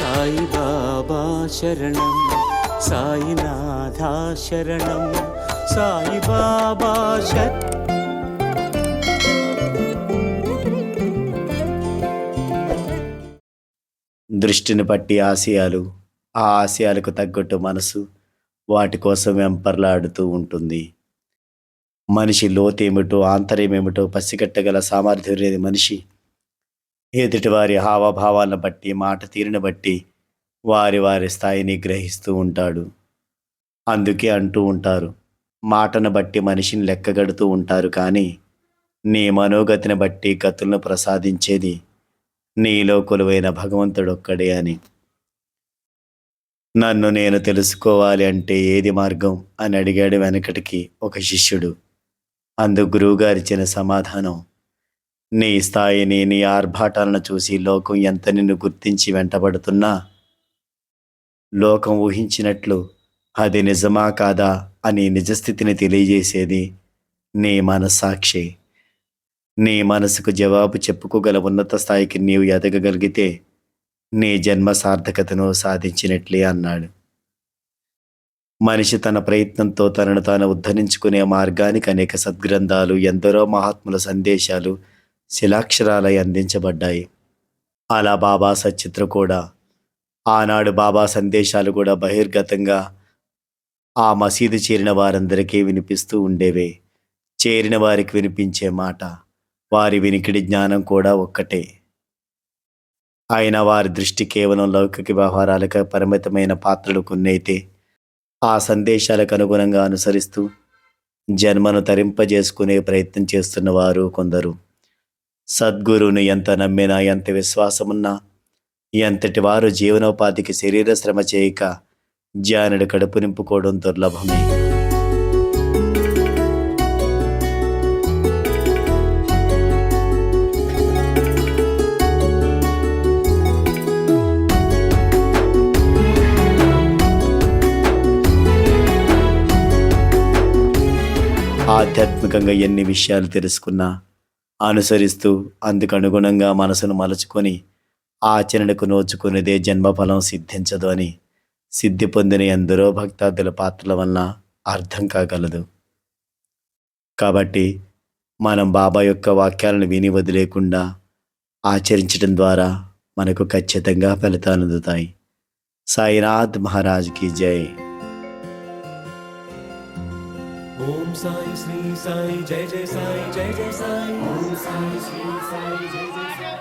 సాయి బాబా శరణం, సాయినాథ శరణం, సాయి బాబా దృష్టిని బట్టి ఆశయాలు, ఆ ఆశయాలకు తగ్గట్టు మనసు వాటి కోసం వెంపర్లాడుతూ ఉంటుంది. మనిషి లోతేమిటో ఆంతర్యమేమిటో పసిగట్టగల సామర్థ్యం లేని మనిషి ఎదుటివారి హావభావాలను బట్టి, మాట తీరుని బట్టి వారి వారి స్థాయిని గ్రహిస్తూ ఉంటాడు. అందుకే అంటూ ఉంటారు, మాటను బట్టి మనిషిని లెక్కగడుతూ ఉంటారు, కానీ నీ మనోగతిని బట్టి గతులను ప్రసాదించేది నీలో కొలువైన భగవంతుడొక్కడే అని. నన్ను నేను తెలుసుకోవాలి అంటే ఏది మార్గం అని అడిగాడు వెనకటికి ఒక శిష్యుడు. అందుకు గురువుగారిచ్చిన సమాధానం, నీ స్థాయిని, నీ ఆర్భాటాలను చూసి లోకం ఎంత నిన్ను గుర్తించి వెంటబడుతున్నా లోకం ఊహించినట్లు అది నిజమా కాదా అని నిజస్థితిని తెలియజేసేది నీ మనస్సాక్షి. నీ మనసుకు జవాబు చెప్పుకోగల ఉన్నత స్థాయికి నీవు ఎదగగలిగితే నీ జన్మ సార్థకతను సాధించినట్లే అన్నాడు. మనిషి తన ప్రయత్నంతో తనను తాను ఉద్ధరించుకునే మార్గానికి అనేక సద్గ్రంథాలు, ఎందరో మహాత్ముల సందేశాలు శిలాక్షరాలై అందించబడ్డాయి. అలా బాబా సచిత్ర కూడా, ఆనాడు బాబా సందేశాలు కూడా బహిర్గతంగా ఆ మసీదు చేరిన వారందరికీ వినిపిస్తూ ఉండేవే. చేరిన వారికి వినిపించే మాట, వారి వినికిడి జ్ఞానం కూడా ఒక్కటే. అయినా వారి దృష్టి కేవలం లౌకిక వ్యవహారాలకు పరిమితమైన పాత్రలు కొన్నైతే, ఆ సందేశాలకు అనుగుణంగా అనుసరిస్తూ జన్మను తరింపజేసుకునే ప్రయత్నం చేస్తున్న వారు కొందరు. సద్గురువును ఎంత నమ్మినా, ఎంత విశ్వాసమున్నా, ఎంతటి వారు జీవనోపాధికి శరీర శ్రమ చేయక జ్ఞానుడు కడుపు నింపుకోవడం దుర్లభమే. ఆధ్యాత్మికంగా ఎన్ని విషయాలు తెలుసుకున్నా, అనుసరిస్తూ అందుకు అనుగుణంగా మనసును మలుచుకొని ఆచరణకు నోచుకునేదే జన్మఫలం సిద్ధించదు అని సిద్ధి పొందిన ఎందరో భక్తాదుల పాత్రల వలన అర్థం కాగలదు. కాబట్టి మనం బాబా యొక్క వాక్యాలను విని వదిలేకుండా ఆచరించడం ద్వారా మనకు ఖచ్చితంగా ఫలితాలు అందుతాయి. సాయినాథ్ మహారాజ్కి జై. ఓం సాయి శ్రీ సాయి జయ జయ సాయి జయ జయ సాయి. ఓం సాయి శ్రీ సాయి జయ జయ సాయి.